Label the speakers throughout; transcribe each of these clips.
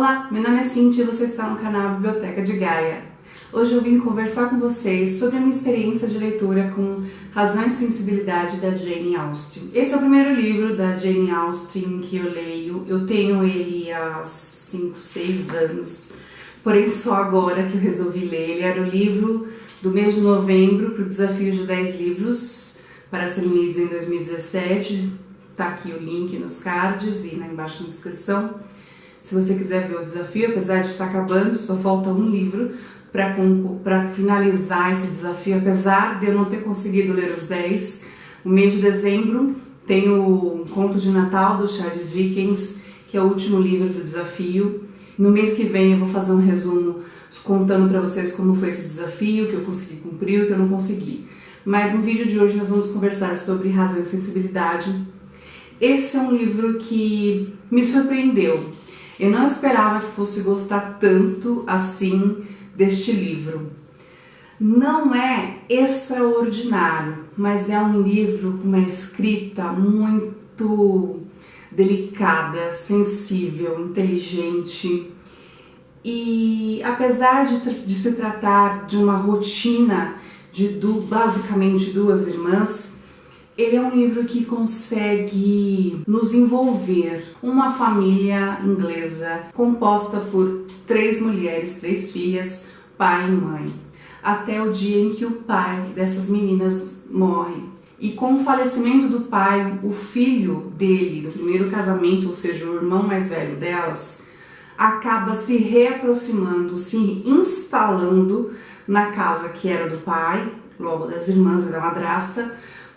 Speaker 1: Olá, meu nome é Cintia e você está no canal Biblioteca de Gaia. Hoje eu vim conversar com vocês sobre a minha experiência de leitura com Razão e Sensibilidade da Jane Austen. Esse é o primeiro livro da Jane Austen que eu leio. Eu tenho ele há 5, 6 anos, porém só agora que eu resolvi ler. Ele era o livro do mês de novembro para o desafio de 10 livros para serem lidos em 2017. Tá aqui o link nos cards e embaixo na descrição. Se você quiser ver o desafio, apesar de estar acabando, só falta um livro para finalizar esse desafio, apesar de eu não ter conseguido ler os 10. O mês de dezembro tem o Conto de Natal do Charles Dickens, que é o último livro do desafio. No mês que vem eu vou fazer um resumo contando para vocês como foi esse desafio, o que eu consegui cumprir, o que eu não consegui. Mas no vídeo de hoje nós vamos conversar sobre Razão e Sensibilidade. Esse é um livro que me surpreendeu. Eu não esperava que fosse gostar tanto assim deste livro. Não é extraordinário, mas é um livro com uma escrita muito delicada, sensível, inteligente. E apesar de se tratar de uma rotina de basicamente duas irmãs, ele é um livro que consegue nos envolver. Uma família inglesa composta por 3 mulheres, 3 filhas, pai e mãe, até o dia em que o pai dessas meninas morre. E com o falecimento do pai, o filho dele, do primeiro casamento, ou seja, o irmão mais velho delas, acaba se reaproximando, se instalando na casa que era do pai, logo das irmãs e da madrasta,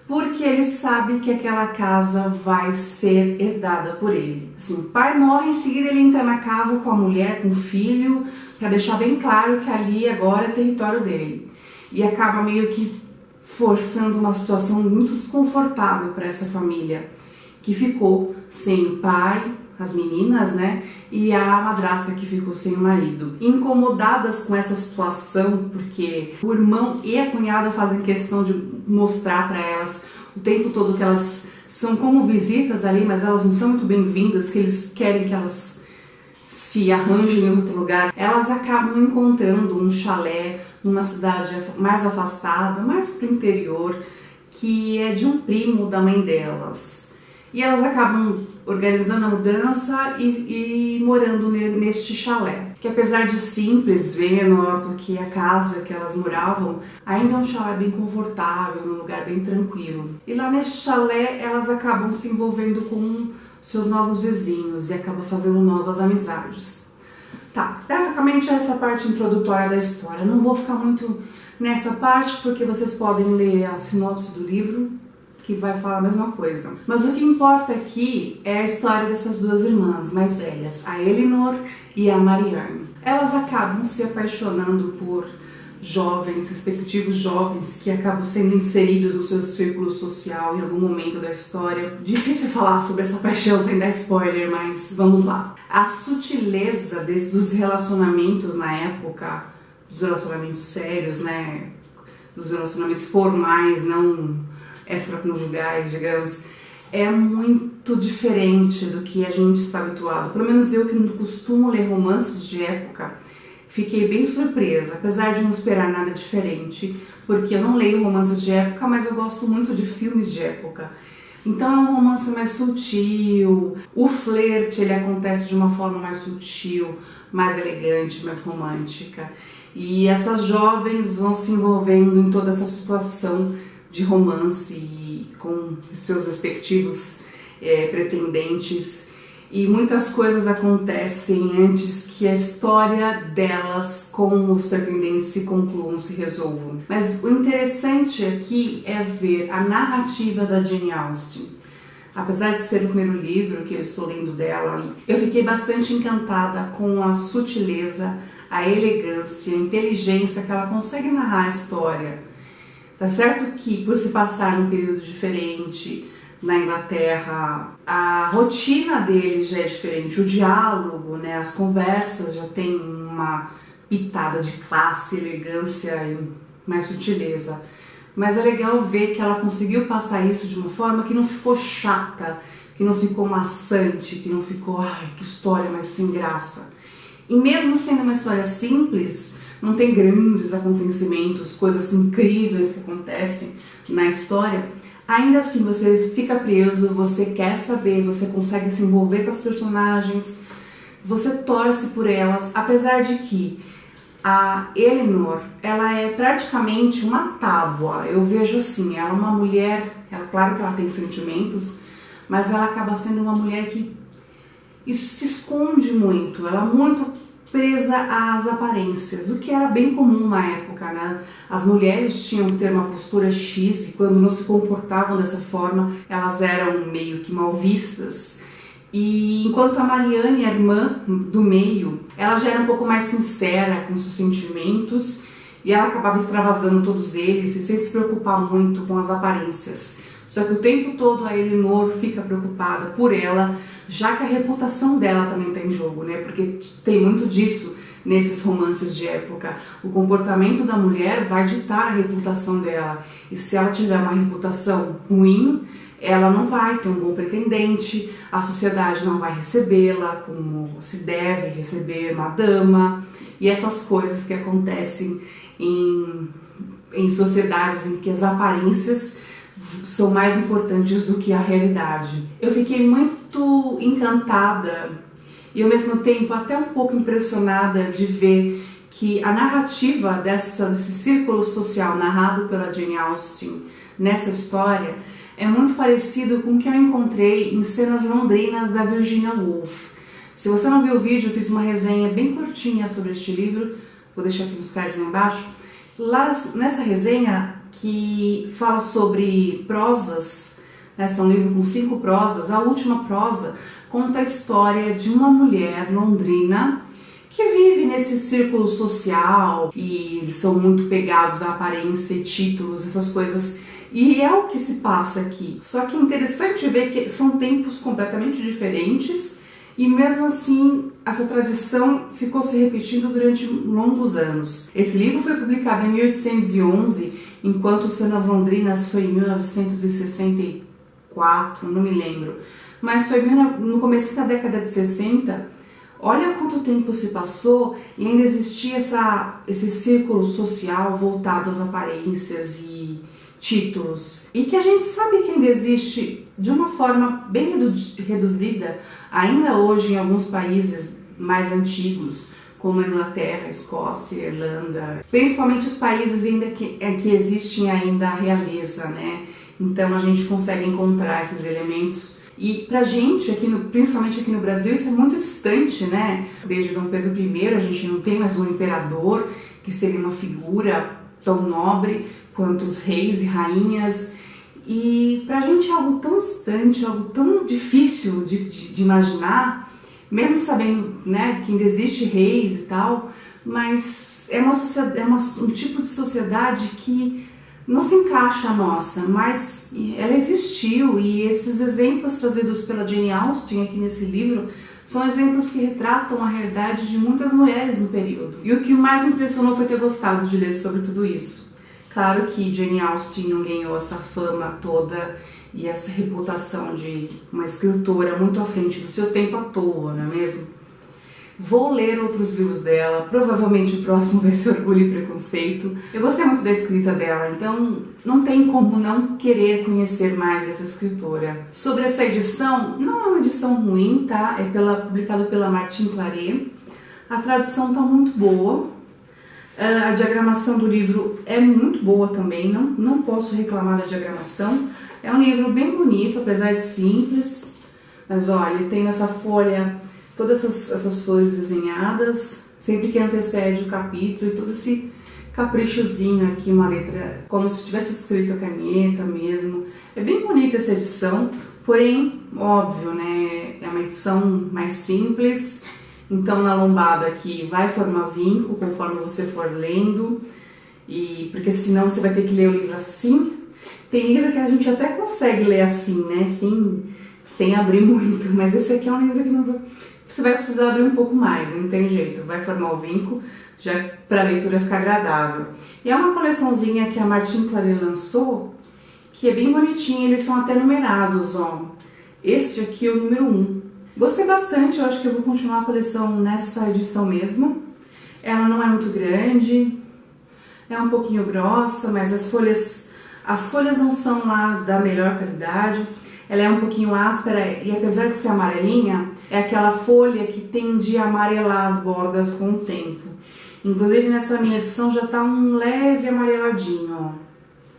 Speaker 1: porque ele sabe que aquela casa vai ser herdada por ele. Assim, o pai morre, em seguida ele entra na casa com a mulher, com o filho, para deixar bem claro que ali agora é território dele. E acaba meio que forçando uma situação muito desconfortável para essa família, que ficou sem o pai, as meninas, né, e a madrasta que ficou sem o marido. Incomodadas com essa situação, porque o irmão e a cunhada fazem questão de mostrar para elas o tempo todo que elas são como visitas ali, mas elas não são muito bem-vindas, que eles querem que elas se arranjem em outro lugar. Elas acabam encontrando um chalé numa cidade mais afastada, mais pro interior, que é de um primo da mãe delas. E elas acabam organizando a mudança e morando neste chalé, que apesar de simples, bem menor do que a casa que elas moravam, ainda é um chalé bem confortável, num lugar bem tranquilo. E lá neste chalé elas acabam se envolvendo com seus novos vizinhos e acabam fazendo novas amizades. Tá, basicamente essa parte introdutória da história. Não vou ficar muito nessa parte porque vocês podem ler a sinopse do livro, que vai falar a mesma coisa. Mas o que importa aqui é a história dessas duas irmãs mais velhas, a Elinor e a Marianne. Elas acabam se apaixonando por jovens, respectivos jovens, que acabam sendo inseridos no seu círculo social em algum momento da história. Difícil falar sobre essa paixão sem dar spoiler, mas vamos lá. A sutileza dos relacionamentos na época, dos relacionamentos sérios, né, dos relacionamentos formais, não extraconjugais, digamos, é muito diferente do que a gente está habituado. Pelo menos eu que não costumo ler romances de época, fiquei bem surpresa, apesar de não esperar nada diferente, porque eu não leio romances de época, mas eu gosto muito de filmes de época. Então é um romance mais sutil, o flerte ele acontece de uma forma mais sutil, mais elegante, mais romântica. E essas jovens vão se envolvendo em toda essa situação de romance e com seus respectivos pretendentes, e muitas coisas acontecem antes que a história delas com os pretendentes se concluam, se resolvam. Mas o interessante aqui é ver a narrativa da Jane Austen. Apesar de ser o primeiro livro que eu estou lendo dela, eu fiquei bastante encantada com a sutileza, a elegância, a inteligência que ela consegue narrar a história. Tá certo que, por se passar num período diferente na Inglaterra, a rotina deles já é diferente, o diálogo, né, as conversas já tem uma pitada de classe, elegância e mais sutileza. Mas é legal ver que ela conseguiu passar isso de uma forma que não ficou chata, que não ficou maçante, que não ficou, ai, que história mais sem graça. E mesmo sendo uma história simples, não tem grandes acontecimentos, coisas incríveis que acontecem na história, ainda assim você fica preso, você quer saber, você consegue se envolver com as personagens, você torce por elas, apesar de que a Eleanor, ela é praticamente uma tábua. Eu vejo assim, ela é uma mulher, claro que ela tem sentimentos, mas ela acaba sendo uma mulher que isso se esconde muito, ela é muito presa às aparências, o que era bem comum na época, né? As mulheres tinham que ter uma postura X e quando não se comportavam dessa forma, elas eram meio que mal vistas. E enquanto a Marianne, a irmã do meio, ela já era um pouco mais sincera com seus sentimentos e ela acabava extravasando todos eles e sem se preocupar muito com as aparências. Só que o tempo todo a Eleanor fica preocupada por ela, já que a reputação dela também está em jogo, né? Porque tem muito disso nesses romances de época. O comportamento da mulher vai ditar a reputação dela. E se ela tiver uma reputação ruim, ela não vai ter um bom pretendente, a sociedade não vai recebê-la como se deve receber uma dama. E essas coisas que acontecem em sociedades em que as aparências são mais importantes do que a realidade. Eu fiquei muito encantada e ao mesmo tempo até um pouco impressionada de ver que a narrativa desse círculo social narrado pela Jane Austen nessa história é muito parecido com o que eu encontrei em Cenas Londrinas da Virginia Woolf. Se você não viu o vídeo, eu fiz uma resenha bem curtinha sobre este livro, vou deixar aqui nos cards aí embaixo. Lá nessa resenha, que fala sobre prosas, né, são um livro com 5 prosas, a última prosa conta a história de uma mulher londrina que vive nesse círculo social e eles são muito pegados à aparência e títulos, essas coisas, e é o que se passa aqui. Só que é interessante ver que são tempos completamente diferentes e mesmo assim essa tradição ficou se repetindo durante longos anos. Esse livro foi publicado em 1811, enquanto Cenas Londrinas foi em 1964, não me lembro. Mas foi no começo da década de 60. Olha quanto tempo se passou e ainda existia esse círculo social voltado às aparências e títulos. E que a gente sabe que ainda existe de uma forma bem reduzida, ainda hoje em alguns países mais antigos, como a Inglaterra, a Escócia, a Irlanda, principalmente os países ainda que existem ainda a realeza, né? Então a gente consegue encontrar esses elementos. E pra gente, principalmente aqui no Brasil, isso é muito distante, né? Desde Dom Pedro I, a gente não tem mais um imperador, que seria uma figura tão nobre quanto os reis e rainhas. E pra gente é algo tão distante, algo tão difícil de imaginar, mesmo sabendo, né, que ainda existe reis e tal, mas é um tipo de sociedade que não se encaixa a nossa, mas ela existiu e esses exemplos trazidos pela Jane Austen aqui nesse livro são exemplos que retratam a realidade de muitas mulheres no período. E o que mais me impressionou foi ter gostado de ler sobre tudo isso. Claro que Jane Austen não ganhou essa fama toda e essa reputação de uma escritora muito à frente do seu tempo à toa, não é mesmo? Vou ler outros livros dela, provavelmente o próximo vai ser Orgulho e Preconceito. Eu gostei muito da escrita dela, então não tem como não querer conhecer mais essa escritora. Sobre essa edição, não é uma edição ruim, tá? É publicada pela Martin Claret. A tradução tá muito boa. A diagramação do livro é muito boa também, não posso reclamar da diagramação. É um livro bem bonito, apesar de simples. Mas olha, ele tem nessa folha todas essas flores desenhadas, sempre que antecede o capítulo, e todo esse caprichozinho aqui, uma letra como se tivesse escrito a caneta mesmo. É bem bonita essa edição, porém, óbvio, né, é uma edição mais simples, então na lombada aqui vai formar vinco conforme você for lendo, porque senão você vai ter que ler o livro assim. Tem livro que a gente até consegue ler assim, né, sem abrir muito, mas esse aqui é um livro que você vai precisar abrir um pouco mais, não tem jeito, vai formar o vinco, já para a leitura ficar agradável. E é uma coleçãozinha que a Martin Claret lançou, que é bem bonitinha, eles são até numerados, ó. Este aqui é o número 1. Gostei bastante, eu acho que eu vou continuar a coleção nessa edição mesmo. Ela não é muito grande, é um pouquinho grossa, mas as folhas não são lá da melhor qualidade. Ela é um pouquinho áspera e apesar de ser amarelinha, é aquela folha que tende a amarelar as bordas com o tempo. Inclusive nessa minha edição já tá um leve amareladinho, ó.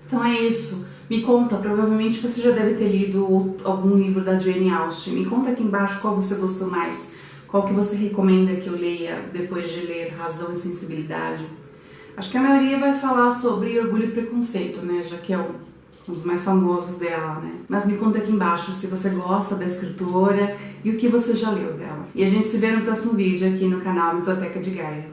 Speaker 1: Então é isso. Me conta, provavelmente você já deve ter lido algum livro da Jane Austen. Me conta aqui embaixo qual você gostou mais, qual que você recomenda que eu leia depois de ler Razão e Sensibilidade. Acho que a maioria vai falar sobre Orgulho e Preconceito, né, já que é um dos mais famosos dela, né. Mas me conta aqui embaixo se você gosta da escritora e o que você já leu dela. E a gente se vê no próximo vídeo aqui no canal Biblioteca de Gaia.